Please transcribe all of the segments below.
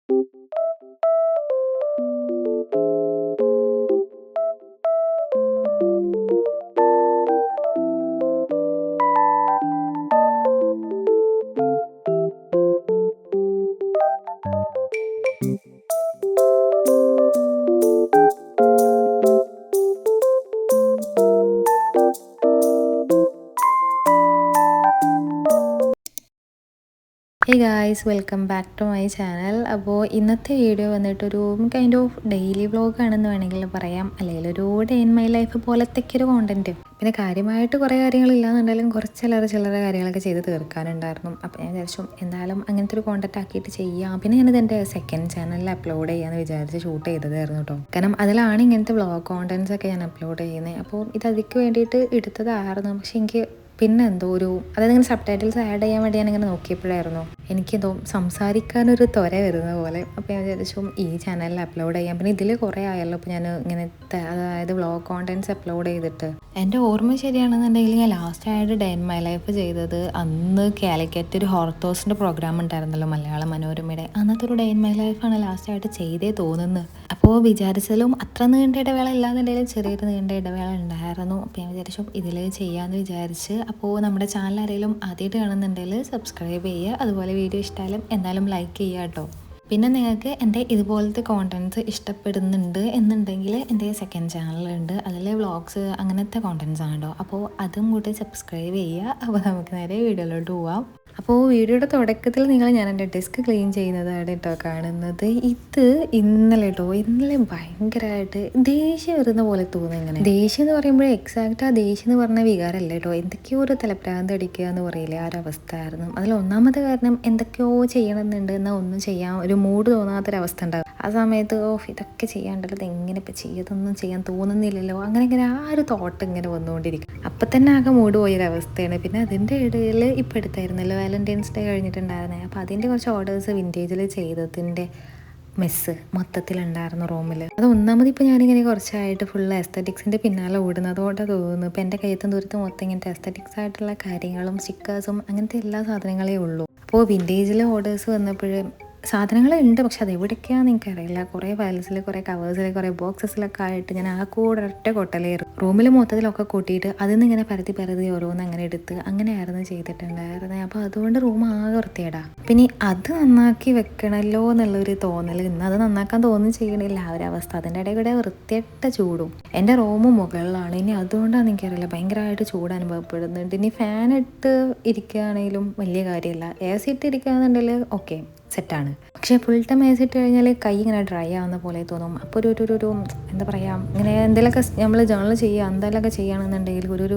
Hey guys, welcome back to my channel. അപ്പോൾ ഇന്നത്തെ video വന്നിട്ടൊരു കൈൻഡ് ഓഫ് ഡെയിലി വ്ളോഗാണെന്ന് വേണമെങ്കിൽ പറയാം, അല്ലെങ്കിൽ ഒരു ഡേ ഇൻ മൈ ലൈഫ് പോലത്തെയൊക്കെ ഒരു കോണ്ടൻറ്റ്. പിന്നെ കാര്യമായിട്ട് കുറേ കാര്യങ്ങളില്ലാന്നുണ്ടെങ്കിലും കുറച്ച് ചില്ലറ കാര്യങ്ങളൊക്കെ ചെയ്ത് തീർക്കാനുണ്ടായിരുന്നു. അപ്പോൾ ഞാൻ വിചാരിച്ചു എന്തായാലും അങ്ങനത്തെ ഒരു കോണ്ടൻറ്റ് ആക്കിയിട്ട് ചെയ്യാം. പിന്നെ ഞാനിത് എൻ്റെ സെക്കൻഡ് ചാനലിൽ അപ്ലോഡ് ചെയ്യാമെന്ന് വിചാരിച്ച് ഷൂട്ട് ചെയ്തതായിരുന്നു കേട്ടോ. കാരണം അതിലാണ് ഇങ്ങനത്തെ വ്ളോഗ് കോണ്ടൻറ്റ്സ് ഒക്കെ ഞാൻ അപ്ലോഡ് ചെയ്യുന്നത്. അപ്പോൾ ഇത് അതിക്ക് വേണ്ടിയിട്ട് എടുത്തതായിരുന്നു. പക്ഷേ എനിക്ക് പിന്നെ എന്തോ അതായത് ഇങ്ങനെ സബ് ടൈറ്റിൽസ് ആഡ് ചെയ്യാൻ വേണ്ടി ഞാനിങ്ങനെ നോക്കിയപ്പോഴായിരുന്നു എനിക്കെന്തോ സംസാരിക്കാനൊരു ത്വര വരുന്ന പോലെ. അപ്പോൾ ഞാൻ വിചാരിച്ചു ഈ ചാനലിൽ അപ്ലോഡ് ചെയ്യാം. പിന്നെ ഇതിൽ കുറേ ആയല്ലോ അപ്പോൾ ഞാൻ ഇങ്ങനത്തെ അതായത് വ്ളോഗ് കോണ്ടൻറ്റ്സ് അപ്ലോഡ് ചെയ്തിട്ട്. എൻ്റെ ഓർമ്മ ശരിയാണെന്നുണ്ടെങ്കിൽ ഞാൻ ലാസ്റ്റായിട്ട് ഡേ ഇൻ മൈ ലൈഫ് ചെയ്തത് അന്ന് കാലിക്കറ്റ് ഒരു ഹോർത്തോസിൻ്റെ പ്രോഗ്രാം ഉണ്ടായിരുന്നല്ലോ മലയാള മനോരമയുടെ. അന്നത്തെ ഒരു ഡേ ഇൻ മൈ ലൈഫാണ് ലാസ്റ്റായിട്ട് ചെയ്തേ തോന്നുന്നത്. അപ്പോൾ വിചാരിച്ചാലും അത്ര നീണ്ട ഇടവേള ഇല്ലാന്നുണ്ടെങ്കിലും ചെറിയൊരു നീണ്ട ഇടവേള ഉണ്ടായിരുന്നു. അപ്പോൾ ഞാൻ വിചാരിച്ചു ഇതിൽ ചെയ്യാമെന്ന് വിചാരിച്ച്. അപ്പോൾ നമ്മുടെ ചാനൽ ആരെങ്കിലും ആദ്യമായിട്ട് കാണുന്നുണ്ടെങ്കിൽ സബ്സ്ക്രൈബ് ചെയ്യുക, അതുപോലെ വീഡിയോ ഇഷ്ടമായാലും എന്തായാലും ലൈക്ക് ചെയ്യുക കേട്ടോ. പിന്നെ നിങ്ങൾക്ക് എൻ്റെ ഇതുപോലത്തെ കോണ്ടൻറ്റ്സ് ഇഷ്ടപ്പെടുന്നുണ്ട് എന്നുണ്ടെങ്കിൽ എൻ്റെ സെക്കൻഡ് ചാനലുണ്ട്, അതിൽ വ്ളോഗ്സ് അങ്ങനത്തെ കോണ്ടൻറ്റ്സ് ആണ് കേട്ടോ. അപ്പോൾ അതും കൂടി സബ്സ്ക്രൈബ് ചെയ്യുക. അപ്പോൾ നമുക്ക് നേരെ വീഡിയോയിലോട്ട് പോവാം. അപ്പോൾ വീഡിയോയുടെ തുടക്കത്തിൽ ഞാൻ എൻ്റെ ഡെസ്ക് ക്ലീൻ ചെയ്യുന്നതാണ് കേട്ടോ കാണുന്നത്. ഇത് ഇന്നലെ ഭയങ്കരമായിട്ട് ദേഷ്യം വരുന്ന പോലെ തോന്നുന്നു. ഇങ്ങനെ ദേഷ്യം എന്ന് പറയുമ്പോൾ എക്സാക്റ്റ് ആ ദേഷ്യം എന്ന് പറഞ്ഞ വികാരമല്ല കേട്ടോ, എന്തൊക്കെയോ ഒരു തലപ്രാന്ത് അടിക്കുക എന്ന് പറയില്ലേ, ആ ഒരു അവസ്ഥ ആയിരുന്നു. അതിൽ ഒന്നാമത്തെ കാരണം എന്തൊക്കെയോ ചെയ്യണമെന്നുണ്ട് എന്നാൽ ഒന്നും ചെയ്യാൻ ഒരു മൂഡ് തോന്നാത്തൊരവസ്ഥ ഉണ്ടാകും. ആ സമയത്ത് ഇതൊക്കെ ചെയ്യാണ്ടല്ലോ, ഇത് എങ്ങനെ ഇപ്പം ചെയ്യതൊന്നും ചെയ്യാൻ തോന്നുന്നില്ലല്ലോ, അങ്ങനെ ആ ഒരു തോട്ട് ഇങ്ങനെ വന്നുകൊണ്ടിരിക്കും. അപ്പം തന്നെ ആകെ മൂഡ് പോയൊരവസ്ഥയാണ്. പിന്നെ അതിൻ്റെ ഇടയിൽ ഇപ്പം എടുത്തായിരുന്നല്ലോ വാലന്റൈൻസ് ഡേ കഴിഞ്ഞിട്ടുണ്ടായിരുന്നത്. അപ്പോൾ അതിൻ്റെ കുറച്ച് ഓർഡേഴ്സ് വിൻറ്റേജിൽ ചെയ്തതിൻ്റെ മെസ്സ് മൊത്തത്തിലുണ്ടായിരുന്നു റൂമിൽ. അത് ഒന്നാമത് ഇപ്പോൾ ഞാനിങ്ങനെ കുറച്ചായിട്ട് ഫുൾ എസ്തറ്റിക്സിൻ്റെ പിന്നാലെ ഓടുന്നതുകൊണ്ടാണ് തോന്നുന്നു. ഇപ്പോൾ എൻ്റെ കയ്യത്തും ദൂരത്തും മൊത്തം ഇങ്ങനത്തെ എസ്തറ്റിക്സ് ആയിട്ടുള്ള കാര്യങ്ങളും സ്റ്റിക്കേഴ്സും അങ്ങനത്തെ എല്ലാ സാധനങ്ങളേ ഉള്ളൂ. അപ്പോൾ വിൻറ്റേജിലെ ഓർഡേഴ്സ് വന്നപ്പോഴും സാധനങ്ങളുണ്ട്, പക്ഷെ അതെവിടേക്കാണെന്ന് എനിക്കറിയില്ല. കുറേ ഫയൽസിൽ, കുറേ കവേഴ്സിൽ, കുറേ ബോക്സസിലൊക്കെ ആയിട്ട് ഞാൻ ആ കൂടെ ഒറ്റ കൊട്ടലായിരുന്നു. റൂമിൽ മൊത്തത്തിലൊക്കെ കൂട്ടിയിട്ട് അതിൽ നിന്ന് ഇങ്ങനെ പരതി ഓരോന്ന് അങ്ങനെ എടുത്ത് അങ്ങനെയായിരുന്നു ചെയ്തിട്ടുണ്ടായിരുന്നത്. അപ്പോൾ അതുകൊണ്ട് റൂം ആകെ വൃത്തിയേടാ. പിന്നെ അത് നന്നാക്കി വെക്കണമല്ലോ എന്നുള്ളൊരു തോന്നൽ, ഇന്ന് അത് നന്നാക്കാൻ തോന്നി ചെയ്യണില്ല ആ ഒരു അവസ്ഥ. അതിൻ്റെ ഇടയിൽ കൂടെ വൃത്തിയായിട്ട ചൂടും. എൻ്റെ റൂം മുകളിലാണ്, ഇനി അതുകൊണ്ടാണെന്ന് എനിക്കറിയില്ല ഭയങ്കരമായിട്ട് ചൂട് അനുഭവപ്പെടുന്നുണ്ട്. ഇനി ഫാൻ ഇട്ട് ഇരിക്കുകയാണെങ്കിലും വലിയ കാര്യമില്ല, എ സി ഇട്ട് ഇരിക്കുകയാണെന്നുണ്ടെങ്കിൽ ഓക്കെ സെറ്റാണ്. പക്ഷേ ഫുൾ ടൈം എ സി ഇട്ട് കഴിഞ്ഞാൽ കൈ ഇങ്ങനെ ഡ്രൈ ആവുന്ന പോലെ തോന്നും. അപ്പോൾ ഒരു എന്താ പറയുക, ഇങ്ങനെ എന്തെങ്കിലുമൊക്കെ നമ്മൾ ജേണൽ ചെയ്യുക എന്തെങ്കിലുമൊക്കെ ചെയ്യുകയാണെന്നുണ്ടെങ്കിൽ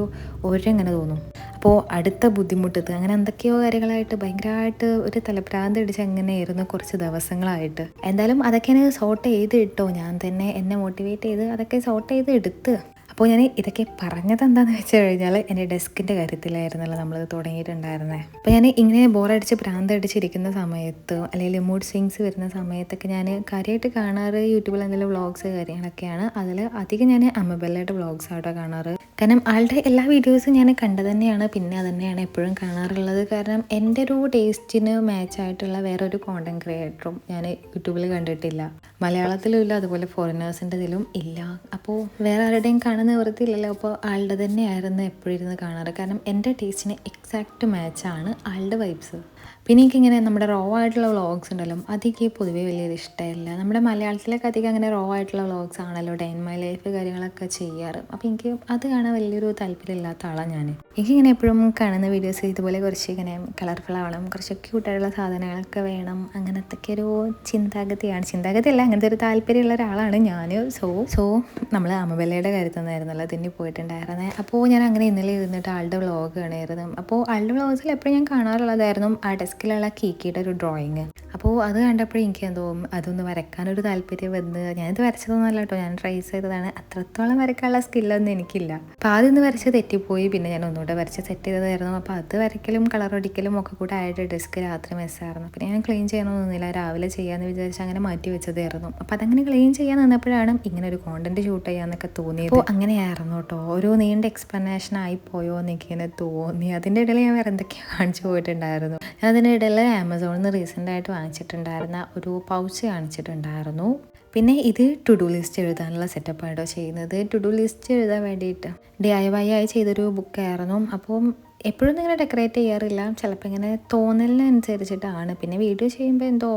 ഒരെങ്ങനെ തോന്നും. അപ്പോൾ അടുത്ത ബുദ്ധിമുട്ടത് അങ്ങനെ എന്തൊക്കെയോ കാര്യങ്ങളായിട്ട് ഭയങ്കരമായിട്ട് ഒരു തലപ്രാന്ത് അടിച്ച് അങ്ങനെയായിരുന്നു കുറച്ച് ദിവസങ്ങളായിട്ട്. എന്തായാലും അതൊക്കെ സോർട്ട് ചെയ്ത് ഇട്ടോ, ഞാൻ തന്നെ എന്നെ മോട്ടിവേറ്റ് ചെയ്ത് അതൊക്കെ സോർട്ട് ചെയ്ത് എടുത്ത്. അപ്പോൾ ഞാൻ ഇതൊക്കെ പറഞ്ഞത് എന്താണെന്ന് വെച്ച് കഴിഞ്ഞാൽ എൻ്റെ ഡെസ്കിൻ്റെ കാര്യത്തിലായിരുന്നല്ലോ നമ്മൾ തുടങ്ങിയിട്ടുണ്ടായിരുന്നത്. അപ്പോൾ ഞാൻ ഇങ്ങനെ ബോറടിച്ച് ഭ്രാന്തടിച്ചിരിക്കുന്ന സമയത്ത് അല്ലെങ്കിൽ മൂഡ് സ്വിങ്സ് വരുന്ന സമയത്തൊക്കെ ഞാൻ കാര്യമായിട്ട് കാണാറ് യൂട്യൂബിൽ എന്തെങ്കിലും വ്ളോഗ്സ് കാര്യങ്ങളൊക്കെയാണ്. അതിൽ അധികം ഞാൻ അമ്മബെല്ലയുടെ വ്ളോഗ്സ് ആയിട്ടോ കാണാറ്. കാരണം ആളുടെ എല്ലാ വീഡിയോസും ഞാൻ കണ്ടു തന്നെയാണ്, പിന്നെ അതന്നെയാണ് എപ്പോഴും കാണാറുള്ളത്. കാരണം എൻ്റെ ഒരു ടേസ്റ്റിന് മാച്ചായിട്ടുള്ള വേറൊരു കോണ്ടൻറ് ക്രിയേറ്ററും ഞാൻ യൂട്യൂബിൽ കണ്ടിട്ടില്ല. മലയാളത്തിലും ഇല്ല, അതുപോലെ ഫോറിനേഴ്സിൻ്റെ ഇതിലും ഇല്ല. അപ്പോൾ വേറെ ആരുടെയും കാണുന്ന വൃത്തിയില്ലല്ലോ. അപ്പോൾ ആളുടെ തന്നെയായിരുന്നു എപ്പോഴും ഇരുന്ന് കാണാറ്. കാരണം എൻ്റെ ടേസ്റ്റിന് എക്സാക്റ്റ് മാച്ചാണ് ആളുടെ വൈബ്സ്. പിന്നെ എനിക്കിങ്ങനെ നമ്മുടെ റോ ആയിട്ടുള്ള വ്ളോഗ്സ് ഉണ്ടല്ലോ, അതൊക്കെ പൊതുവേ വലിയൊരു ഇഷ്ടമില്ല. നമ്മുടെ മലയാളത്തിലൊക്കെ അധികം അങ്ങനെ റോ ആയിട്ടുള്ള വ്ളോഗ്സ് ആണല്ലോ ഡേ ഇൻ മൈ ലൈഫ് കാര്യങ്ങളൊക്കെ ചെയ്യാറ്. അപ്പോൾ എനിക്ക് അത് കാണാൻ വലിയൊരു താല്പര്യമില്ലാത്ത ആളാണ് ഞാൻ. എനിക്കിങ്ങനെ എപ്പോഴും കാണുന്ന വീഡിയോസ് ഇതുപോലെ കുറച്ച് ഇങ്ങനെ കളർഫുൾ ആവണം, കുറച്ച് ക്യൂട്ടായിട്ടുള്ള സാധനങ്ങളൊക്കെ വേണം, അങ്ങനത്തെ ഒരു ചിന്താഗതിയല്ല, അങ്ങനത്തെ ഒരു താല്പര്യമുള്ള ഒരാളാണ് ഞാൻ. സോ നമ്മൾ അമ്മബെല്ലയുടെ കാര്യത്തിൽ നിന്നായിരുന്നല്ലോ തിന്നി പോയിട്ടുണ്ടായിരുന്നത്. അപ്പോൾ ഞാൻ അങ്ങനെ ഇന്നലെ ഇരുന്നിട്ട് ആളുടെ വ്ളോഗ് കാണായിരുന്നു. അപ്പോൾ ആളുടെ വ്ളോഗ്സിൽ എപ്പോഴും ഞാൻ കാണാറുള്ളതായിരുന്നു ആ ഡെസ്കിലുള്ള കീക്കിയുടെ ഒരു ഡ്രോയിങ്. അപ്പോൾ അത് കണ്ടപ്പോൾ എനിക്ക് എന്തോ അതൊന്ന് വരയ്ക്കാനൊരു താല്പര്യം വന്ന്. ഞാനിത് വരച്ചതൊന്നുമല്ല കേട്ടോ, ഞാൻ ട്രൈ ചെയ്തതാണ്. അത്രത്തോളം വരയ്ക്കാനുള്ള സ്കില്ലൊന്നും എനിക്കില്ല. അപ്പോൾ ആദ്യം വരച്ച് തെറ്റിപ്പോയി, പിന്നെ ഞാൻ ഒന്നുകൂടെ വരച്ച് സെറ്റ് ചെയ്തതായിരുന്നു. അപ്പോൾ അത് വരയ്ക്കലും കളർ അടിക്കലും ഒക്കെ കൂടെ ആയിട്ട് ഡെസ്ക് രാത്രി മെസ്സായിരുന്നു. പിന്നെ ഞാൻ ക്ലീൻ ചെയ്യണമെന്നൊന്നുമില്ല, രാവിലെ ചെയ്യാമെന്ന് വിചാരിച്ച് അങ്ങനെ മാറ്റി വെച്ചതായിരുന്നു. അപ്പോൾ അതങ്ങനെ ക്ലീൻ ചെയ്യാൻ നിന്നപ്പോഴാണ് ഇങ്ങനെ ഒരു കോണ്ടന്റ് ഷൂട്ട് ചെയ്യാമെന്നൊക്കെ തോന്നിയത്. അപ്പോൾ അങ്ങനെയായിരുന്നു കേട്ടോ, ഒരു നീണ്ട എക്സ്പ്ലനേഷൻ ആയിപ്പോയോ എനിക്കിങ്ങനെ തോന്നി. അതിൻ്റെ ഇടയിൽ ഞാൻ വേറെ എന്തൊക്കെയോ കാണിച്ചു പോയിട്ടുണ്ടായിരുന്നു. ഞാൻ അതിൻ്റെ ഇടയിൽ ആമസോണിൽ നിന്ന് റീസെൻ്റായിട്ട് വാങ്ങിച്ചിട്ടുണ്ടായിരുന്ന ഒരു പൗച്ച് കാണിച്ചിട്ടുണ്ടായിരുന്നു. പിന്നെ ഇത് ടു ഡു ലിസ്റ്റ് എഴുതാനുള്ള സെറ്റപ്പായിട്ടോ ചെയ്യുന്നത്. ടു ഡു ലിസ്റ്റ് എഴുതാൻ വേണ്ടിയിട്ട് DIY ആയി ചെയ്തൊരു ബുക്കായിരുന്നു. അപ്പം എപ്പോഴും ഇങ്ങനെ ഡെക്കറേറ്റ് ചെയ്യാറില്ല, ചിലപ്പോൾ ഇങ്ങനെ തോന്നലിനനുസരിച്ചിട്ടാണ്. പിന്നെ വീഡിയോ ചെയ്യുമ്പോൾ എന്തോ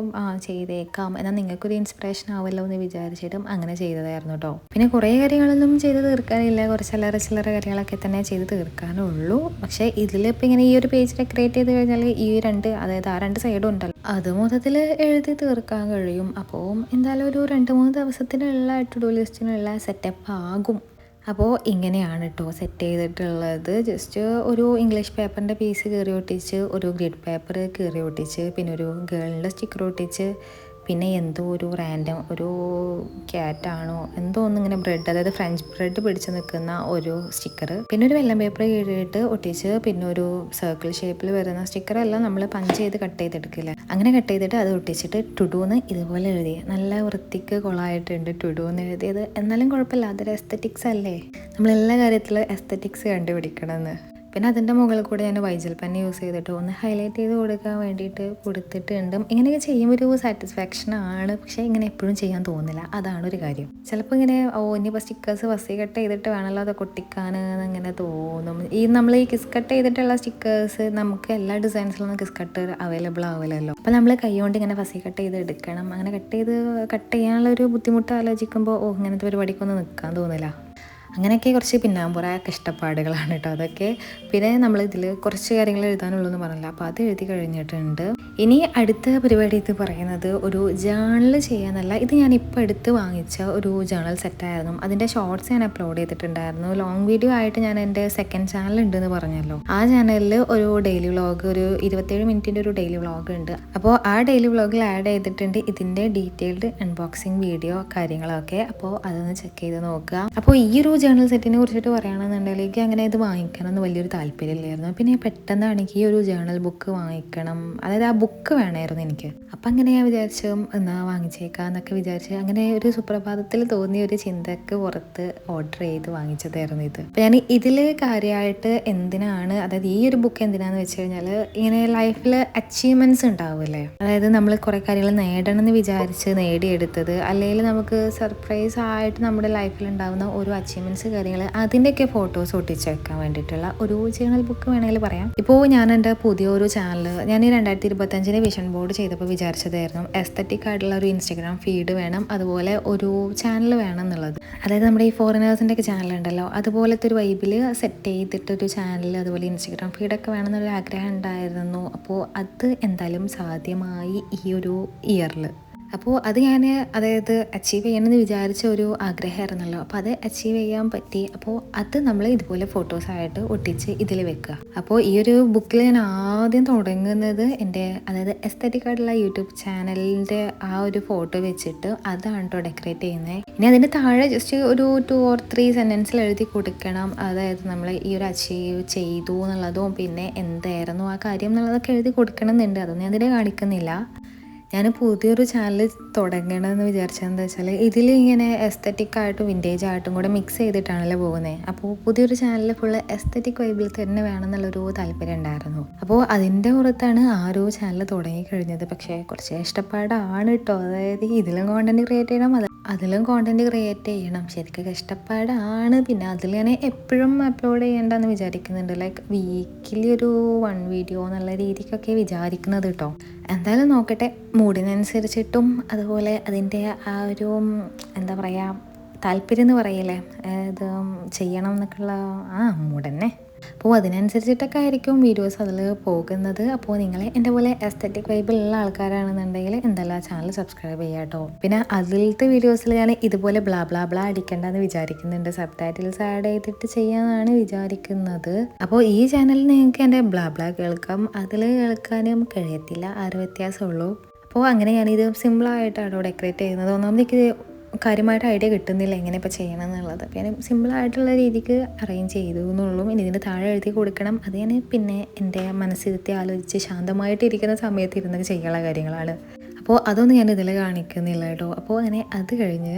ചെയ്തേക്കാം, എന്നാൽ നിങ്ങൾക്കൊരു ഇൻസ്പിറേഷൻ ആവുമല്ലോ എന്ന് വിചാരിച്ചിട്ടും അങ്ങനെ ചെയ്തതായിരുന്നു കേട്ടോ. പിന്നെ കുറേ കാര്യങ്ങളൊന്നും ചെയ്ത് തീർക്കാനില്ല, കുറച്ച് ചില്ലറ കാര്യങ്ങളൊക്കെ തന്നെ ചെയ്ത് തീർക്കാനുള്ളൂ. പക്ഷേ ഇതിലിപ്പോൾ ഇങ്ങനെ ഈ ഒരു പേജ് ഡെക്കറേറ്റ് ചെയ്ത് കഴിഞ്ഞാൽ ഈ അതായത് ആ രണ്ട് സൈഡും ഉണ്ടല്ലോ, അത് മൊത്തത്തിൽ എഴുതി തീർക്കാൻ കഴിയും. അപ്പോൾ എന്തായാലും ഒരു 2-3 ദിവസത്തിനുള്ള ടു ഡു ലിസ്റ്റിനുള്ള സെറ്റപ്പ് ആകും. അപ്പോൾ ഇങ്ങനെയാണ് കേട്ടോ സെറ്റ് ചെയ്തിട്ടുള്ളത്. ജസ്റ്റ് ഒരു ഇംഗ്ലീഷ് പേപ്പറിൻ്റെ പീസ് കീറി ഒട്ടിച്ച്, ഒരു ഗ്രിഡ് പേപ്പർ കീറി ഒട്ടിച്ച്, പിന്നെ ഒരു ഗേളിൻ്റെ സ്റ്റിക്കർ ഒട്ടിച്ച്, പിന്നെ എന്തോ ഒരു റാൻഡം ഒരു ക്യാറ്റാണോ എന്തോ ഒന്നിങ്ങനെ ബ്രെഡ്, അതായത് ഫ്രഞ്ച് ബ്രെഡ് പിടിച്ച് നിൽക്കുന്ന ഒരു സ്റ്റിക്കർ, പിന്നെ ഒരു വെള്ളം പേപ്പർ കീറിയിട്ട് ഒട്ടിച്ച്, പിന്നെ ഒരു സർക്കിൾ ഷേപ്പിൽ വരുന്ന സ്റ്റിക്കറെല്ലാം നമ്മൾ പഞ്ച് ചെയ്ത് കട്ട് ചെയ്തെടുക്കില്ല, അങ്ങനെ കട്ട് ചെയ്തിട്ട് അത് ഒട്ടിച്ചിട്ട് ടുഡൂന്ന് ഇതുപോലെ എഴുതി. നല്ല വൃത്തിക്ക് കൊളായിട്ടുണ്ട് ടുഡൂന്ന് എഴുതിയത്. എന്നാലും കുഴപ്പമില്ല, അതൊരു എസ്തറ്റിക്സ് അല്ലേ, നമ്മളെല്ലാ കാര്യത്തിലും എസ്തറ്റിക്സ് കണ്ടുപിടിക്കണമെന്ന്. പിന്നെ അതിൻ്റെ മുകളിൽ കൂടെ ഞാൻ വൈജൽ പെൻ യൂസ് ചെയ്തിട്ട് ഒന്ന് ഹൈലൈറ്റ് ചെയ്ത് കൊടുക്കാൻ വേണ്ടിയിട്ട് കൊടുത്തിട്ടുണ്ട്. ഇങ്ങനെയൊക്കെ ചെയ്യുമ്പോൾ ഒരു സാറ്റിസ്ഫാക്ഷൻ ആണ്, പക്ഷേ ഇങ്ങനെ എപ്പോഴും ചെയ്യാൻ തോന്നില്ല, അതാണ് ഒരു കാര്യം. ചിലപ്പോൾ ഇങ്ങനെ ഇനിയിപ്പോൾ സ്റ്റിക്കേഴ്സ് ഫസ്റ്റ് കട്ട് ചെയ്തിട്ട് വേണമല്ലോ അത് കൊട്ടിക്കാൻ എന്നിങ്ങനെ തോന്നും. നമ്മൾ ഈ കിസ് കട്ട് ചെയ്തിട്ടുള്ള സ്റ്റിക്കേഴ്സ് നമുക്ക് എല്ലാ ഡിസൈൻസിലൊന്നും കിസ് കട്ട് അവൈലബിൾ ആവില്ലല്ലോ. അപ്പോൾ നമ്മൾ കൈ കൊണ്ട് ഇങ്ങനെ ഫസ്റ്റ് കട്ട് ചെയ്ത് എടുക്കണം. അങ്ങനെ കട്ട് ചെയ്യാനുള്ളൊരു ബുദ്ധിമുട്ട് ആലോചിക്കുമ്പോൾ ഇങ്ങനത്തെ പരിപാടിക്കൊന്നും നിൽക്കാൻ തോന്നില്ല. അങ്ങനെയൊക്കെ കുറച്ച് പിന്നാമ്പുറ കഷ്ടപ്പാടുകളാണ് കേട്ടോ അതൊക്കെ. പിന്നെ നമ്മളിതിൽ കുറച്ച് കാര്യങ്ങൾ എഴുതാനുള്ളൂ എന്ന് പറഞ്ഞില്ല, അപ്പോൾ അത് എഴുതി കഴിഞ്ഞിട്ടുണ്ട്. ഇനി അടുത്ത പരിപാടി ഇത് പറയുന്നത് ഒരു ജേണൽ ചെയ്യാനല്ല, ഇത് ഞാനിപ്പോൾ എടുത്ത് വാങ്ങിച്ച ഒരു ജേണൽ സെറ്റായിരുന്നു. അതിൻ്റെ ഷോർട്സ് ഞാൻ അപ്ലോഡ് ചെയ്തിട്ടുണ്ടായിരുന്നു. ലോങ് വീഡിയോ ആയിട്ട് ഞാൻ എൻ്റെ സെക്കൻഡ് ചാനൽ ഉണ്ടെന്ന് പറഞ്ഞല്ലോ, ആ ചാനലിൽ ഒരു ഡെയിലി വ്ളോഗ്, ഒരു 27 മിനിറ്റിൻ്റെ ഒരു ഡെയിലി വ്ളോഗ് ഉണ്ട്. അപ്പോൾ ആ ഡെയിലി വ്ളോഗിൽ ആഡ് ചെയ്തിട്ടുണ്ട് ഇതിൻ്റെ ഡീറ്റെയിൽഡ് അൺബോക്സിങ് വീഡിയോ കാര്യങ്ങളൊക്കെ. അപ്പോൾ അതൊന്ന് ചെക്ക് ചെയ്ത് നോക്കുക. അപ്പോൾ ഈ ഒരു ജേണൽ സെറ്റിനെ കുറിച്ചിട്ട് പറയുകയാണെന്നുണ്ടെങ്കിൽ എനിക്ക് അങ്ങനെ ഇത് വാങ്ങിക്കണമെന്ന് വലിയൊരു താല്പര്യമില്ലായിരുന്നു. പിന്നെ പെട്ടെന്നാണെങ്കിൽ ഈ ഒരു ജേണൽ ബുക്ക് വാങ്ങിക്കണം, അതായത് ആ ബുക്ക് വേണമായിരുന്നു എനിക്ക്. അപ്പം അങ്ങനെ ഞാൻ വിചാരിച്ചു എന്നാൽ വാങ്ങിച്ചേക്കാം എന്നൊക്കെ വിചാരിച്ച് അങ്ങനെ ഒരു സുപ്രഭാതത്തിൽ തോന്നിയ ഒരു ചിന്തക്ക് പുറത്ത് ഓർഡർ ചെയ്ത് വാങ്ങിച്ചതായിരുന്നു ഇത്. അപ്പം ഞാൻ ഇതിൽ കാര്യമായിട്ട് എന്തിനാണ്, അതായത് ഈ ഒരു ബുക്ക് എന്തിനാന്ന് വെച്ച് കഴിഞ്ഞാൽ ഇങ്ങനെ ലൈഫിൽ അച്ചീവ്മെൻറ്റ്സ് ഉണ്ടാവില്ലേ, അതായത് നമ്മൾ കുറേ കാര്യങ്ങൾ നേടണം എന്ന് വിചാരിച്ച് നേടിയെടുത്തത്, അല്ലെങ്കിൽ നമുക്ക് സർപ്രൈസ് ആയിട്ട് നമ്മുടെ ലൈഫിൽ ഉണ്ടാകുന്ന ഒരു അച്ചീവ്മെൻറ്റ്സ് കാര്യങ്ങൾ, അതിൻ്റെയൊക്കെ ഫോട്ടോസ് ഒട്ടിച്ച് വെക്കാൻ വേണ്ടിയിട്ടുള്ള ഒരു ജേണൽ ബുക്ക് വേണമെങ്കിൽ പറയാം. ഇപ്പോൾ ഞാൻ എൻ്റെ പുതിയൊരു ചാനൽ ഞാൻ ഈ 2025 വിഷൻ ബോർഡ് ചെയ്തപ്പോൾ വിചാരിച്ചതായിരുന്നു എസ്തറ്റിക് ആയിട്ടുള്ള ഒരു ഇൻസ്റ്റഗ്രാം ഫീഡ് വേണം, അതുപോലെ ഒരു ചാനൽ വേണം എന്നുള്ളത്. അതായത് നമ്മുടെ ഈ ഫോറിനേഴ്സിൻ്റെ ഒക്കെ ചാനൽ ഉണ്ടല്ലോ, അതുപോലത്തെ ഒരു വൈബിൽ സെറ്റ് ചെയ്തിട്ടൊരു ചാനൽ, അതുപോലെ ഇൻസ്റ്റഗ്രാം ഫീഡൊക്കെ വേണമെന്നൊരു ആഗ്രഹം ഉണ്ടായിരുന്നു. അപ്പോൾ അത് എന്തായാലും സാധ്യമായി ഈ ഒരു ഇയറിൽ. അപ്പോൾ അത് ഞാൻ അതായത് അച്ചീവ് ചെയ്യണമെന്ന് വിചാരിച്ച ഒരു ആഗ്രഹമായിരുന്നല്ലോ, അപ്പോൾ അത് അച്ചീവ് ചെയ്യാൻ പറ്റി. അപ്പോൾ അത് നമ്മൾ ഇതുപോലെ ഫോട്ടോസായിട്ട് ഒട്ടിച്ച് ഇതിൽ വെക്കുക. അപ്പോൾ ഈ ഒരു ബുക്കിൽ ഞാൻ ആദ്യം തുടങ്ങുന്നത് എൻ്റെ അതായത് എസ്തറ്റിക് ആയിട്ടുള്ള യൂട്യൂബ് ചാനലിൻ്റെ ആ ഒരു ഫോട്ടോ വെച്ചിട്ട് അതാണ് കേട്ടോ ഡെക്കറേറ്റ് ചെയ്യുന്നത്. ഇനി അതിൻ്റെ താഴെ ജസ്റ്റ് ഒരു 2 or 3 സെൻറ്റൻസിൽ എഴുതി കൊടുക്കണം, അതായത് നമ്മൾ ഈ ഒരു അച്ചീവ് ചെയ്തു എന്നുള്ളതും പിന്നെ എന്തായിരുന്നു ആ കാര്യം എന്നുള്ളതൊക്കെ എഴുതി കൊടുക്കണം എന്നുണ്ട്. അതൊന്നും ഞാൻ അതിനെ കാണിക്കുന്നില്ല. ഞാൻ പുതിയൊരു ചാനൽ തുടങ്ങണമെന്ന് വിചാരിച്ചതെന്ന് വെച്ചാൽ ഇതിൽ ഇങ്ങനെ എസ്തറ്റിക് ആയിട്ടും വിൻറ്റേജ് ആയിട്ടും കൂടെ മിക്സ് ചെയ്തിട്ടാണല്ലോ പോകുന്നത്. അപ്പോൾ പുതിയൊരു ചാനൽ ഫുള്ള് എസ്തറ്റിക് വൈബിൽ തന്നെ വേണമെന്നുള്ളൊരു താല്പര്യം ഉണ്ടായിരുന്നു. അപ്പോൾ അതിൻ്റെ പുറത്താണ് ആ ഒരു ചാനൽ തുടങ്ങിക്കഴിഞ്ഞത്. പക്ഷേ കുറച്ച് കഷ്ടപ്പാടാണ് കേട്ടോ, അതായത് ഇതിലും കോണ്ടൻറ്റ് ക്രിയേറ്റ് ചെയ്യണം, അതിലും കോണ്ടൻറ്റ് ക്രിയേറ്റ് ചെയ്യണം, ശരിക്കും കഷ്ടപ്പാടാണ്. പിന്നെ അതിൽ ഞാൻ എപ്പോഴും അപ്ലോഡ് ചെയ്യേണ്ടെന്ന് വിചാരിക്കുന്നുണ്ട്, ലൈക്ക് വീക്കിലി ഒരു 1 വീഡിയോ എന്നുള്ള രീതിക്കൊക്കെ വിചാരിക്കുന്നത് കേട്ടോ. എന്തായാലും നോക്കട്ടെ, മൂഡിനനുസരിച്ചിട്ടും അതുപോലെ അതിൻ്റെ ആ ഒരു എന്താ പറയുക താല്പര്യം എന്ന് പറയില്ലേ, ഇത് ചെയ്യണം എന്നൊക്കെയുള്ള മൂഡ് തന്നെ. അപ്പോൾ അതിനനുസരിച്ചിട്ടൊക്കെ ആയിരിക്കും വീഡിയോസ് അതിൽ പോകുന്നത്. അപ്പോൾ നിങ്ങൾ എൻ്റെ പോലെ എസ്തറ്റിക് വൈബിലുള്ള ആൾക്കാരാണെന്നുണ്ടെങ്കിൽ എന്തായാലും ആ ചാനൽ സബ്സ്ക്രൈബ് ചെയ്യുക കേട്ടോ. പിന്നെ അതിലത്തെ വീഡിയോസിൽ ഞാൻ ഇതുപോലെ ബ്ലാ ബ്ലാ ബ്ലാ അടിക്കേണ്ടെന്ന് വിചാരിക്കുന്നുണ്ട്, സബ് ടൈറ്റിൽസ് ആഡ് ചെയ്തിട്ട് ചെയ്യാനാണ് വിചാരിക്കുന്നത്. അപ്പോൾ ഈ ചാനലിൽ നിങ്ങൾക്ക് എൻ്റെ ബ്ലാ ബ്ലാ കേൾക്കാം, അതിൽ കേൾക്കാനും കഴിയത്തില്ല, ആ ഒരു വ്യത്യാസമുള്ളൂ. അപ്പോൾ അങ്ങനെ ഞാനിത് സിമ്പിളായിട്ടാണോ ഡെക്കറേറ്റ് ചെയ്യുന്നത്. ഒന്നാമത് എനിക്ക് കാര്യമായിട്ട് ഐഡിയ കിട്ടുന്നില്ല എങ്ങനെ ഇപ്പോൾ ചെയ്യണം എന്നുള്ളത്. അപ്പോൾ ഞാൻ സിമ്പിളായിട്ടുള്ള രീതിക്ക് അറേഞ്ച് ചെയ്തു എന്നുള്ളൂ. ഇനി ഇതിൻ്റെ താഴെ എഴുതി കൊടുക്കണം, അത് ഞാൻ പിന്നെ എൻ്റെ മനസ്സിരുത്തി ആലോചിച്ച് ശാന്തമായിട്ടിരിക്കുന്ന സമയത്ത് ഇരുന്ന് ചെയ്യാനുള്ള കാര്യങ്ങളാണ്. അപ്പോൾ അതൊന്നും ഞാൻ ഇതിൽ കാണിക്കുന്നില്ല കേട്ടോ. അപ്പോൾ അങ്ങനെ അത് കഴിഞ്ഞ്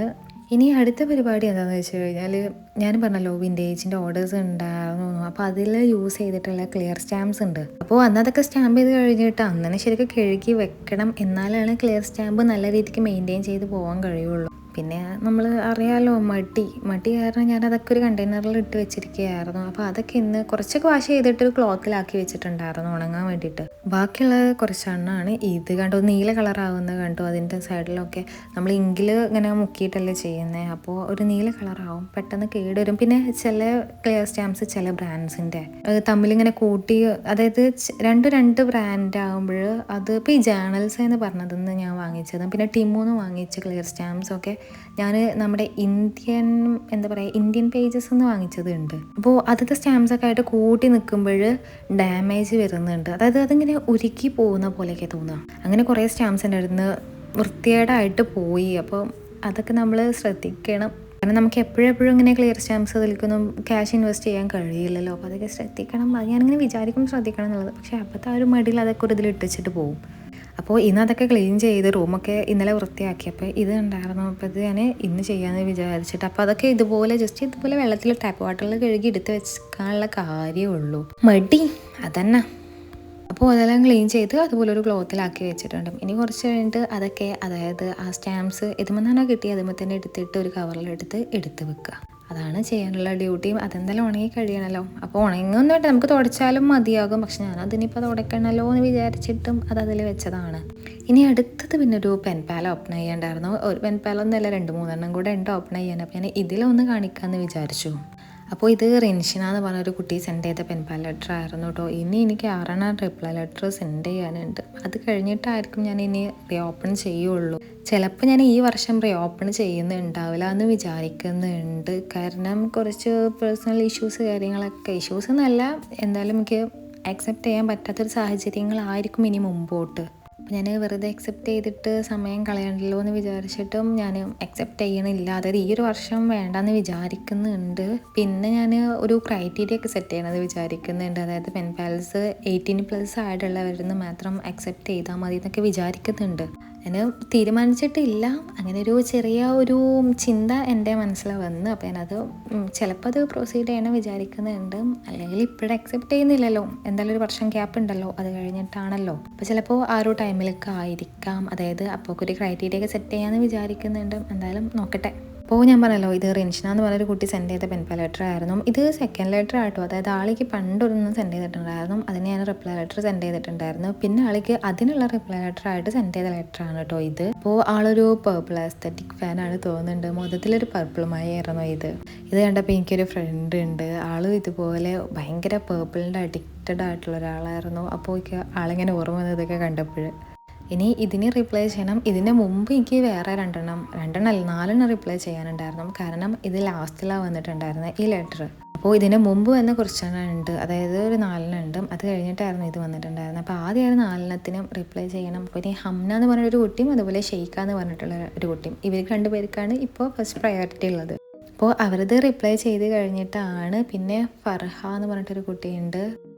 ഇനി അടുത്ത പരിപാടി എന്താണെന്ന് വെച്ച് കഴിഞ്ഞാൽ ഞാൻ പറഞ്ഞല്ലോ വിൻറ്റേജിൻ്റെ ഓർഡേഴ്സ് ഉണ്ടായിരുന്നു. അപ്പോൾ അതിൽ യൂസ് ചെയ്തിട്ടുള്ള ക്ലിയർ സ്റ്റാമ്പ്സ് ഉണ്ട്. അപ്പോൾ അന്നതൊക്കെ സ്റ്റാമ്പ് ചെയ്ത് കഴിഞ്ഞിട്ട് അന്നനെ ശരിക്കും കഴുകി വെക്കണം. എന്നാലാണ് ക്ലിയർ സ്റ്റാമ്പ് നല്ല രീതിക്ക് മെയിൻറ്റെയിൻ ചെയ്ത് പോകാൻ കഴിയുള്ളൂ. പിന്നെ നമ്മൾ അറിയാമല്ലോ മടി കാരണം ഞാൻ അതൊക്കെ ഒരു കണ്ടെയ്നറിൽ ഇട്ട് വെച്ചിരിക്കുകയായിരുന്നു. അപ്പോൾ അതൊക്കെ ഇന്ന് കുറച്ചൊക്കെ വാഷ് ചെയ്തിട്ട് ഒരു ക്ലോത്തിലാക്കി വെച്ചിട്ടുണ്ടായിരുന്നു ഉണങ്ങാൻ വേണ്ടിയിട്ട്. ബാക്കിയുള്ള കുറച്ചെണ്ണമാണ് ഇത് കണ്ടു നീല കളറാവുന്നത് കണ്ടു. അതിൻ്റെ സൈഡിലൊക്കെ നമ്മൾ ഇങ്കിൽ ഇങ്ങനെ മുക്കിയിട്ടല്ലേ ചെയ്യുന്നത്. അപ്പോൾ ഒരു നീല കളറാവും, പെട്ടെന്ന് കേടുവരും. പിന്നെ ചില ക്ലിയർ സ്റ്റാമ്പ്സ് ചില ബ്രാൻഡ്സിൻ്റെ തമ്മിലിങ്ങനെ കൂട്ടി, അതായത് രണ്ട് ബ്രാൻഡ് ആകുമ്പോൾ അത് ഇപ്പോൾ ഈ ജേണൽസ് എന്ന് പറഞ്ഞതെന്ന് ഞാൻ വാങ്ങിച്ചതും പിന്നെ ടിമൂന്ന് വാങ്ങിച്ച ക്ലിയർ സ്റ്റാമ്പ്സ് ഒക്കെ ഞാൻ നമ്മുടെ ഇന്ത്യൻ പേജസ് എന്ന് വാങ്ങിച്ചതുണ്ട്. അപ്പോൾ ആദ്യത്തെ സ്റ്റാമ്പ്സൊക്കെ ആയിട്ട് കൂട്ടി നിൽക്കുമ്പോൾ ഡാമേജ് വരുന്നുണ്ട്. അതായത് അതിങ്ങനെ ഉരുക്കി പോകുന്ന പോലെയൊക്കെ തോന്നുക. അങ്ങനെ കുറേ സ്റ്റാമ്പ്സ് എൻ്റെ അടുത്ത് വൃത്തികേടായിട്ട് പോയി. അപ്പോൾ അതൊക്കെ നമ്മൾ ശ്രദ്ധിക്കണം. കാരണം നമുക്ക് എപ്പോഴും ഇങ്ങനെ ക്ലിയർ സ്റ്റാമ്പ്സ് അതിലേക്കൊന്നും ക്യാഷ് ഇൻവെസ്റ്റ് ചെയ്യാൻ കഴിയില്ലല്ലോ. അപ്പോൾ അതൊക്കെ ശ്രദ്ധിക്കണം. അത് ഞാനിങ്ങനെ വിചാരിക്കും ശ്രദ്ധിക്കണം എന്നുള്ളത്. പക്ഷേ അപ്പോഴത്തെ ആ ഒരു മടിയിൽ അതൊക്കെ ഒരു ഇതിൽ ഇട്ടിച്ചിട്ട് പോകും. അപ്പോൾ ഇന്ന് അതൊക്കെ ക്ലീൻ ചെയ്ത് റൂമൊക്കെ ഇന്നലെ വൃത്തിയാക്കിയപ്പോൾ ഇത് ഉണ്ടായിരുന്നു. അപ്പോൾ ഇത് ഞാൻ ഇന്ന് ചെയ്യാമെന്ന് വിചാരിച്ചിട്ട് അപ്പോൾ അതൊക്കെ ഇതുപോലെ വെള്ളത്തിൽ ടാപ്പ് വാട്ടറിൽ കഴുകി എടുത്ത് വെക്കാനുള്ള കാര്യമുള്ളൂ. മടി അതന്നെ. അപ്പോൾ അതെല്ലാം ക്ലീൻ ചെയ്ത് അതുപോലെ ഒരു ക്ലോത്തിലാക്കി വെച്ചിട്ടുണ്ട്. ഇനി കുറച്ച് കഴിഞ്ഞിട്ട് അതൊക്കെ, അതായത് ആ സ്റ്റാമ്പ്സ് ഇതുമെന്നാണ് കിട്ടി അതുമ്പോൾ തന്നെ എടുത്തിട്ട് ഒരു കവറിലെടുത്ത് വെക്കുക. അതാണ് ചെയ്യാനുള്ള ഡ്യൂട്ടിയും. അതെന്തായാലും ഉണങ്ങി കഴിയണമല്ലോ. അപ്പോൾ ഉണങ്ങുന്നിട്ട് നമുക്ക് തുടച്ചാലും മതിയാകും. പക്ഷെ ഞാനതിനിപ്പോൾ തുടക്കണമല്ലോ എന്ന് വിചാരിച്ചിട്ടും അതിൽ വെച്ചതാണ്. ഇനി അടുത്തത് പിന്നെ ഒരു പെൻപാല ഓപ്പൺ ചെയ്യേണ്ടായിരുന്നു. ഒരു പെൻപാലൊന്നുമല്ല, 2-3 കൂടെ ഉണ്ട് ഓപ്പൺ ചെയ്യാൻ. അപ്പോൾ ഞാൻ ഇതിലൊന്ന് കാണിക്കാമെന്ന് വിചാരിച്ചു. അപ്പോൾ ഇത് റിൻഷിന എന്ന് പറഞ്ഞൊരു കുട്ടി സെൻഡ് ചെയ്ത പെൻപാൽ ലെറ്റർ ആയിരുന്നു കേട്ടോ. ഇനി എനിക്ക് 6 റിപ്ലൈ ലെറ്റർ സെൻഡ് ചെയ്യാനുണ്ട്. അത് കഴിഞ്ഞിട്ടായിരിക്കും ഞാൻ ഇനി റീഓപ്പൺ ചെയ്യുള്ളൂ. ചിലപ്പോൾ ഞാൻ ഈ വർഷം റീഓപ്പൺ ചെയ്യുന്നുണ്ടാവില്ല എന്ന് വിചാരിക്കുന്നുണ്ട്. കാരണം കുറച്ച് പേഴ്സണൽ ഇഷ്യൂസ് എന്നല്ല, എന്തായാലും എനിക്ക് അക്സെപ്റ്റ് ചെയ്യാൻ പറ്റാത്തൊരു സാഹചര്യങ്ങളായിരിക്കും ഇനി മുമ്പോട്ട്. അപ്പോൾ ഞാൻ വെറുതെ അക്സെപ്റ്റ് ചെയ്തിട്ട് സമയം കളയണ്ടല്ലോ എന്ന് വിചാരിച്ചിട്ടും ഞാൻ അക്സെപ്റ്റ് ചെയ്യണില്ല. അതായത് ഈ ഒരു വർഷം വേണ്ടെന്ന് വിചാരിക്കുന്നുണ്ട്. പിന്നെ ഞാൻ ഒരു ക്രൈറ്റീരിയ ഒക്കെ സെറ്റ് ചെയ്യണമെന്ന് വിചാരിക്കുന്നുണ്ട്. അതായത് പെൻപാൽസ് 18+ ആയിട്ടുള്ളവരിന്ന് മാത്രം അക്സെപ്റ്റ് ചെയ്താൽ മതി എന്നൊക്കെ വിചാരിക്കുന്നുണ്ട്. ഞാൻ തീരുമാനിച്ചിട്ടില്ല. അങ്ങനെ ഒരു ചെറിയ ഒരു ചിന്ത എൻ്റെ മനസ്സിൽ വന്ന് അപ്പോൾ ഞാനത് ചിലപ്പോൾ അത് പ്രൊസീഡ് ചെയ്യണം വിചാരിക്കുന്നുണ്ട്. അല്ലെങ്കിൽ ഇപ്പോഴും അക്സെപ്റ്റ് ചെയ്യുന്നില്ലല്ലോ, എന്തായാലും ഒരു വർഷം ഗ്യാപ്പ് ഉണ്ടല്ലോ, അത് കഴിഞ്ഞിട്ടാണല്ലോ. അപ്പോൾ ചിലപ്പോൾ ആ ഒരു ടൈമിലൊക്കെ ആയിരിക്കാം. അതായത് അപ്പോൾ ഒരു ക്രൈറ്റീരിയ ഒക്കെ സെറ്റ് ചെയ്യാമെന്ന് വിചാരിക്കുന്നുണ്ട്. എന്തായാലും നോക്കട്ടെ. അപ്പോൾ ഞാൻ പറഞ്ഞല്ലോ, ഇത് റിൻഷിന എന്ന് പറഞ്ഞൊരു കുട്ടി സെൻഡ് ചെയ്ത പെൻപാൽ ലെറ്റർ ആയിരുന്നു. ഇത് സെക്കൻഡ് ലെറ്റർ ആട്ടോ. അതായത് ആളിക്ക് പണ്ടൊന്നും സെൻഡ് ചെയ്തിട്ടുണ്ടായിരുന്നു. അതിന് ഞാൻ റിപ്ലൈ ലെറ്റർ സെൻഡ് ചെയ്തിട്ടുണ്ടായിരുന്നു. പിന്നെ ആളിക്ക് അതിനുള്ള റിപ്ലൈ ലെറ്റർ ആയിട്ട് സെൻഡ് ചെയ്ത ലെറ്ററാണ് കേട്ടോ ഇത്. അപ്പോൾ ആളൊരു പേർപ്പിൾ ആസ്തറ്റിക് ഫാനാണ് തോന്നുന്നുണ്ട്. മൊത്തത്തിലൊരു പേർപ്പിളുമായി ആയിരുന്നു ഇത് കണ്ടപ്പോൾ എനിക്കൊരു ഫ്രണ്ട് ഉണ്ട്. ആള് ഇതുപോലെ ഭയങ്കര പേർപ്പിളിൻ്റെ അഡിക്റ്റഡ് ആയിട്ടുള്ള ഒരാളായിരുന്നു. അപ്പോൾ ആളിങ്ങനെ ഓർമ്മ വന്നതൊക്കെ കണ്ടപ്പോൾ ഇനി ഇതിന് റിപ്ലൈ ചെയ്യണം. ഇതിന് മുമ്പ് എനിക്ക് വേറെ 4 റിപ്ലൈ ചെയ്യാനുണ്ടായിരുന്നു. കാരണം ഇത് ലാസ്റ്റിലാണ് വന്നിട്ടുണ്ടായിരുന്നത് ഈ ലെറ്റർ. അപ്പോൾ ഇതിന് മുമ്പ് വന്ന കുറച്ചെണ്ണം ഉണ്ട്, അതായത് ഒരു 4 ഉണ്ട്. അത് കഴിഞ്ഞിട്ടായിരുന്നു ഇത് വന്നിട്ടുണ്ടായിരുന്നത്. അപ്പോൾ ആദ്യം 4 റിപ്ലൈ ചെയ്യണം. അപ്പോൾ ഇനി ഹംന എന്ന് പറഞ്ഞൊരു കുട്ടിയും അതുപോലെ ഷെയ്ഖ എന്ന് പറഞ്ഞിട്ടുള്ള ഒരു കുട്ടിയും, ഇവർക്ക് 2 പേർക്കാണ് ഇപ്പോൾ ഫസ്റ്റ് പ്രയോറിറ്റി ഉള്ളത്. അപ്പോൾ അവരത് റിപ്ലൈ ചെയ്ത് കഴിഞ്ഞിട്ടാണ് പിന്നെ ഫർഹ എന്ന് പറഞ്ഞിട്ടൊരു കുട്ടിയുണ്ട്,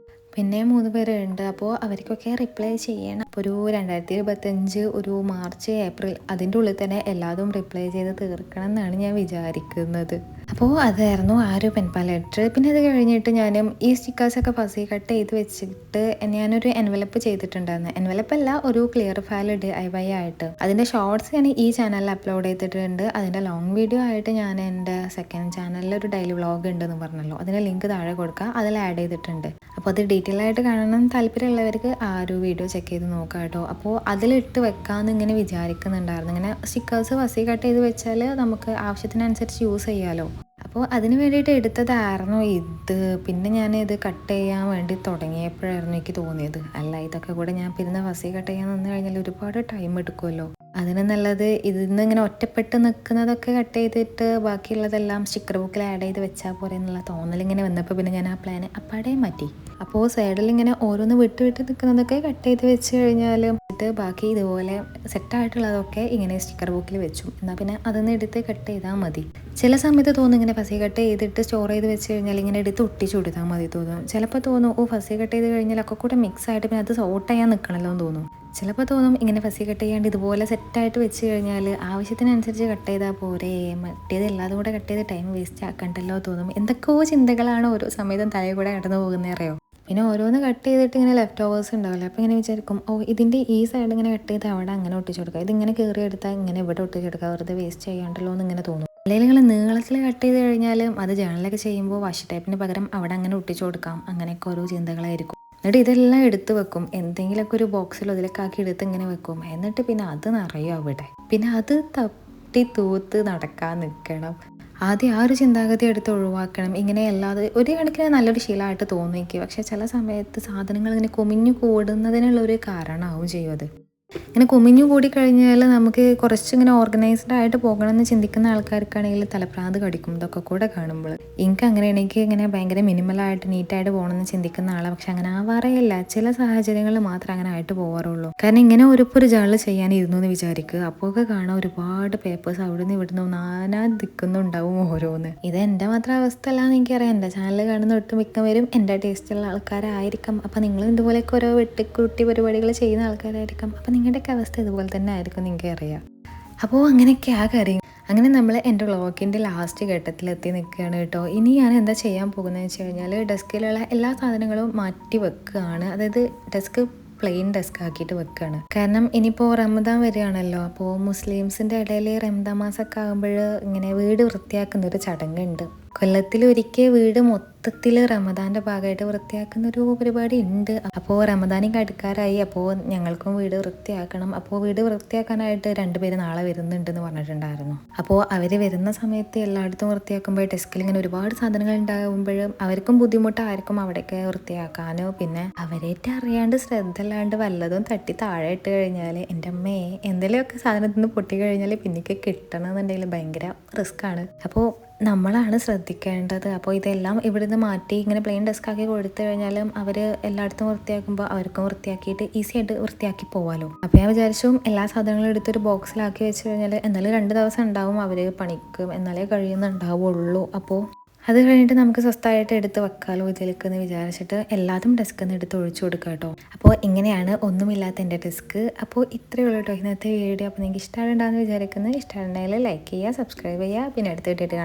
പിന്നെ 3 പേരുണ്ട്. അപ്പോൾ അവർക്കൊക്കെ റിപ്ലൈ ചെയ്യണം. അപ്പോൾ ഒരു 2025 ഒരു മാർച്ച് ഏപ്രിൽ അതിൻ്റെ ഉള്ളിൽ തന്നെ എല്ലാതും റിപ്ലൈ ചെയ്ത് തീർക്കണം എന്നാണ് ഞാൻ വിചാരിക്കുന്നത്. അപ്പോൾ അതായിരുന്നു ആ ഒരു പെൻപാൽ ലെറ്റർ. പിന്നെ അത് കഴിഞ്ഞിട്ട് ഞാനും ഈ സ്റ്റിക്കേഴ്സൊക്കെ ഫസി കട്ട് ചെയ്ത് വെച്ചിട്ട് ഞാനൊരു എൻവലപ്പ് ചെയ്തിട്ടുണ്ടായിരുന്നു. എൻവലപ്പല്ല, ഒരു ക്ലിയർ ഫയൽ DIY ആയിട്ട്. അതിൻ്റെ ഷോർട്സ് ഞാൻ ഈ ചാനലിൽ അപ്ലോഡ് ചെയ്തിട്ടുണ്ട്. അതിൻ്റെ ലോങ് വീഡിയോ ആയിട്ട് ഞാൻ എൻ്റെ സെക്കൻഡ് ചാനലിൽ ഒരു ഡെയിലി വ്ളോഗ് ഉണ്ടെന്ന് പറഞ്ഞല്ലോ, അതിൻ്റെ ലിങ്ക് താഴെ കൊടുക്കുക, അതിൽ ആഡ് ചെയ്തിട്ടുണ്ട്. അപ്പോൾ അത് ഡീറ്റെയിൽ ആയിട്ട് കാണണം താല്പര്യമുള്ളവർക്ക് ആ ഒരു വീഡിയോ ചെക്ക് ചെയ്ത് നോക്കാം കേട്ടോ. അപ്പോൾ അതിലിട്ട് വെക്കാമെന്ന് ഇങ്ങനെ വിചാരിക്കുന്നുണ്ടായിരുന്നു. ഇങ്ങനെ സ്റ്റിക്കേഴ്സ് ഫസി കട്ട് ചെയ്ത് വെച്ചാൽ നമുക്ക് ആവശ്യത്തിനനുസരിച്ച് യൂസ് ചെയ്യാമല്ലോ. അപ്പോൾ അതിന് വേണ്ടിയിട്ട് എടുത്തതായിരുന്നു ഇത്. പിന്നെ ഞാൻ ഇത് കട്ട് ചെയ്യാൻ വേണ്ടി തുടങ്ങിയപ്പോഴായിരുന്നു എനിക്ക് തോന്നിയത്, അല്ല ഇതൊക്കെ കൂടെ ഞാൻ പിന്നെ ഫസി കട്ട് ചെയ്യാൻ നിന്ന് കഴിഞ്ഞാൽ ഒരുപാട് ടൈം എടുക്കുമല്ലോ. അതിന് നല്ലത് ഇതിന്ന് ഇങ്ങനെ ഒറ്റപ്പെട്ട് നിൽക്കുന്നതൊക്കെ കട്ട് ചെയ്തിട്ട് ബാക്കിയുള്ളതെല്ലാം സ്റ്റിക്കർ ബുക്കിൽ ആഡ് ചെയ്ത് വെച്ചാൽ പോലെ എന്നുള്ള തോന്നലിങ്ങനെ വന്നപ്പോൾ പിന്നെ ഞാൻ ആ പ്ലാൻ അപ്പാടെ മാറ്റി. അപ്പോൾ സൈഡിൽ ഇങ്ങനെ ഓരോന്ന് വിട്ട് നിൽക്കുന്നതൊക്കെ കട്ട് ചെയ്ത് വെച്ച് കഴിഞ്ഞാൽ ബാക്കി ഇതുപോലെ സെറ്റായിട്ടുള്ളതൊക്കെ ഇങ്ങനെ സ്റ്റിക്കർ ബുക്കിൽ വെച്ചു. എന്നാൽ പിന്നെ അതൊന്ന് എടുത്ത് കട്ട് ചെയ്താൽ മതി. ചില സമയത്ത് തോന്നും ഇങ്ങനെ ഫസി കട്ട് ചെയ്തിട്ട് സ്റ്റോർ ചെയ്ത് വെച്ച് കഴിഞ്ഞാൽ ഇങ്ങനെ എടുത്ത് ഒട്ടിച്ചു കൊടുത്താൽ മതി തോന്നും. ചിലപ്പോൾ തോന്നും ഫസി കട്ട് ചെയ്ത് കഴിഞ്ഞാൽ ഒക്കെ കൂടെ മിക്സ് ആയിട്ട് പിന്നെ അത് സോർട്ട് ചെയ്യാൻ നിൽക്കണമല്ലോ എന്ന് തോന്നും. ചിലപ്പോൾ തോന്നും ഇങ്ങനെ ഫസി കട്ട് ചെയ്യാണ്ട് ഇതുപോലെ സെറ്റായിട്ട് വെച്ച് കഴിഞ്ഞാൽ ആവശ്യത്തിനനുസരിച്ച് കട്ട് ചെയ്താൽ പോരെ, മറ്റേത് എല്ലാതും കൂടെ കട്ട് ചെയ്ത് ടൈം വേസ്റ്റ് ആക്കണ്ടല്ലോ തോന്നും. എന്തൊക്കെയോ ചിന്തകളാണ് ഓരോ സമയത്തും തലയിൽ കൂടെ കടന്നു പോകുന്നത് അറിയോ. പിന്നെ ഓരോന്ന് കട്ട് ചെയ്തിട്ട് ഇങ്ങനെ ലെഫ്റ്റ് ഓവേഴ്സ് ഉണ്ടാവില്ല, അപ്പോൾ ഇങ്ങനെ വിചാരിക്കും ഇതിൻ്റെ ഈ സൈഡ് ഇങ്ങനെ കട്ട് ചെയ്ത് അവിടെ അങ്ങനെ ഒട്ടിച്ചു കൊടുക്കുക, ഇതിങ്ങനെ കയറി എടുത്താൽ ഇങ്ങനെ ഇവിടെ ഒട്ടിച്ചു കൊടുക്കുക, വെറുതെ വേസ്റ്റ് ചെയ്യാണ്ടല്ലോ എന്ന് ഇങ്ങനെ തോന്നും. അല്ലെങ്കിൽ നിങ്ങൾ നീളത്തിൽ കട്ട് ചെയ്ത് കഴിഞ്ഞാലും അത് ജേണലൊക്കെ ചെയ്യുമ്പോൾ വാഷ് ടൈപ്പിന് പകരം അവിടെ അങ്ങനെ ഒട്ടിച്ചു കൊടുക്കാം. അങ്ങനെയൊക്കെ ഓരോ ചിന്തകളായിരിക്കും. എന്നിട്ട് ഇതെല്ലാം എടുത്ത് വെക്കും, എന്തെങ്കിലുമൊക്കെ ഒരു ബോക്സിലോ ഇതിലൊക്കെ ആക്കി എടുത്ത് ഇങ്ങനെ വെക്കും. എന്നിട്ട് പിന്നെ അത് നിറയും അവിടെ, പിന്നെ അത് തട്ടി തൂത്ത് നടക്കാൻ നിൽക്കണം. ആദ്യം ആ ഒരു ചിന്താഗതി എടുത്ത് ഒഴിവാക്കണം. ഇങ്ങനെ അല്ലാതെ ഒരു കണക്കിന് നല്ലൊരു ശീലമായിട്ട് തോന്നിക്കും, പക്ഷെ ചില സമയത്ത് സാധനങ്ങൾ ഇങ്ങനെ കുമിഞ്ഞു കൂടുന്നതിനുള്ളൊരു കാരണമാവും ചെയ്യും അത്. ഇങ്ങനെ കുമിഞ്ഞു കൂടി കഴിഞ്ഞാൽ നമുക്ക് കുറച്ചിങ്ങനെ ഓർഗനൈസ്ഡ് ആയിട്ട് പോകണമെന്ന് ചിന്തിക്കുന്ന ആൾക്കാർക്കാണെങ്കിൽ തലപ്രാന്ത് കടിക്കും ഇതൊക്കെ കൂടെ കാണുമ്പോൾ. എനിക്ക് അങ്ങനെ എനിക്ക് ഇങ്ങനെ ഭയങ്കര മിനിമലായിട്ട് നീറ്റായിട്ട് പോകണമെന്ന് ചിന്തിക്കുന്ന ആളാണ്, പക്ഷെ അങ്ങനെ ആവാറേയില്ല. ചില സാഹചര്യങ്ങളിൽ മാത്രമേ അങ്ങനെ ആയിട്ട് പോകാറുള്ളൂ. കാരണം ഇങ്ങനെ ഒരു ജേണൽ ചെയ്യാനിരുന്നു എന്ന് വിചാരിക്കുക, അപ്പോഴൊക്കെ കാണാൻ ഒരുപാട് പേപ്പേഴ്സ് അവിടെ നിന്ന് ഇവിടുന്ന് നാനാ ദിക്കുന്നുണ്ടാവും ഓരോന്ന്. ഇത് എൻ്റെ മാത്രം അവസ്ഥ അല്ലാന്ന് എനിക്കറിയാം. എൻ്റെ ചാനൽ കാണുന്ന ഒട്ടുമിക്കവരും എൻ്റെ ടേസ്റ്റുള്ള ആൾക്കാരായിരിക്കും. അപ്പം നിങ്ങൾ ഇതുപോലെയൊക്കെ ഓരോ വെട്ടിക്കുട്ടി പരിപാടികൾ ചെയ്യുന്ന ആൾക്കാരായിരിക്കും. അപ്പം നിങ്ങളുടെയൊക്കെ അവസ്ഥ ഇതുപോലെ തന്നെ ആയിരിക്കും, നിങ്ങൾക്ക് അറിയാം. അപ്പോൾ അങ്ങനെയൊക്കെ ആ കാര്യം. അങ്ങനെ നമ്മൾ എൻ്റെ വ്ളോഗിൻ്റെ ലാസ്റ്റ് ഘട്ടത്തിലെത്തി നിൽക്കുകയാണ് കേട്ടോ. ഇനി ഞാൻ എന്താ ചെയ്യാൻ പോകുന്നത് വെച്ച് കഴിഞ്ഞാൽ ഡെസ്കിലുള്ള എല്ലാ സാധനങ്ങളും മാറ്റി വെക്കുകയാണ്. അതായത് ഡെസ്ക് പ്ലെയിൻ ഡെസ്ക് ആക്കിയിട്ട് വെക്കുകയാണ്. കാരണം ഇനിയിപ്പോൾ റമദാൻ വരികയാണല്ലോ, അപ്പോൾ മുസ്ലിംസിൻ്റെ ഇടയിൽ റമദാൻ മാസമൊക്കെ ആകുമ്പോൾ ഇങ്ങനെ വീട് വൃത്തിയാക്കുന്ന ഒരു ചടങ്ങുണ്ട്. കൊല്ലത്തിലൊരിക്കൽ വീട് മൊത്തത്തിൽ റമദാൻ്റെ ഭാഗമായിട്ട് വൃത്തിയാക്കുന്ന ഒരു പരിപാടി ഉണ്ട്. അപ്പോൾ റമദാനിക്ക് അടുക്കാറായി, അപ്പോൾ ഞങ്ങൾക്കും വീട് വൃത്തിയാക്കണം. അപ്പോൾ വീട് വൃത്തിയാക്കാനായിട്ട് 2 പേര് നാളെ വരുന്നുണ്ടെന്ന് പറഞ്ഞിട്ടുണ്ടായിരുന്നു. അപ്പോൾ അവർ വരുന്ന സമയത്ത് എല്ലായിടത്തും വൃത്തിയാക്കുമ്പോൾ ഡെസ്കിൽ ഇങ്ങനെ ഒരുപാട് സാധനങ്ങൾ ഉണ്ടാകുമ്പോഴും അവർക്കും ബുദ്ധിമുട്ടായിരിക്കും അവിടെയൊക്കെ വൃത്തിയാക്കാനോ. പിന്നെ അവരേറ്റ് അറിയാണ്ട് ശ്രദ്ധയില്ലാണ്ട് വല്ലതും തട്ടി താഴെ ഇട്ട് കഴിഞ്ഞാൽ എൻ്റെ അമ്മയെ എന്തെങ്കിലുമൊക്കെ സാധനത്തിൽ നിന്ന് പൊട്ടി കഴിഞ്ഞാൽ പിന്നേക്ക് കിട്ടണമെന്നുണ്ടെങ്കിൽ ഭയങ്കര റിസ്ക്കാണ്. അപ്പോൾ നമ്മളാണ് ശ്രദ്ധിക്കേണ്ടത്. അപ്പോൾ ഇതെല്ലാം ഇവിടുന്ന് മാറ്റി ഇങ്ങനെ പ്ലെയിൻ ഡെസ്ക് ആക്കി കൊടുത്തു കഴിഞ്ഞാലും അവർ എല്ലായിടത്തും വൃത്തിയാക്കുമ്പോൾ അവർക്കും വൃത്തിയാക്കിയിട്ട് ഈസി ആയിട്ട് വൃത്തിയാക്കി പോകാമല്ലോ. അപ്പോൾ ഞാൻ വിചാരിച്ചു എല്ലാ സാധനങ്ങളും എടുത്തൊരു ബോക്സിലാക്കി വെച്ച് കഴിഞ്ഞാൽ എന്നാലും 2 ദിവസം ഉണ്ടാവും അവർ പണിക്ക്, എന്നാലേ കഴിയുന്നുണ്ടാവുള്ളൂ. അപ്പോൾ അത് കഴിഞ്ഞിട്ട് നമുക്ക് സ്വസ്ഥമായിട്ട് എടുത്ത് വെക്കാമല്ലോ ഇതിലേക്ക് എന്ന് വിചാരിച്ചിട്ട് എല്ലാതും ഡെസ്കിൽ നിന്ന് എടുത്ത് ഒഴിച്ചു കൊടുക്കുക കേട്ടോ. അപ്പോൾ ഇങ്ങനെയാണ് ഒന്നുമില്ലാത്ത എൻ്റെ ഡെസ്ക്. അപ്പോൾ ഇത്രയേ ഉള്ളൂ കേട്ടോ ഇന്നത്തെ വീഡിയോ. അപ്പോൾ നിങ്ങൾക്ക് ഇഷ്ടമുണ്ടാകുമെന്ന് വിചാരിക്കുന്നത്. ഇഷ്ടമുണ്ടെങ്കിൽ ലൈക്ക് ചെയ്യുക, സബ്സ്ക്രൈബ് ചെയ്യുക, പിന്നെ അടുത്ത് കിട്ടിയിട്ട്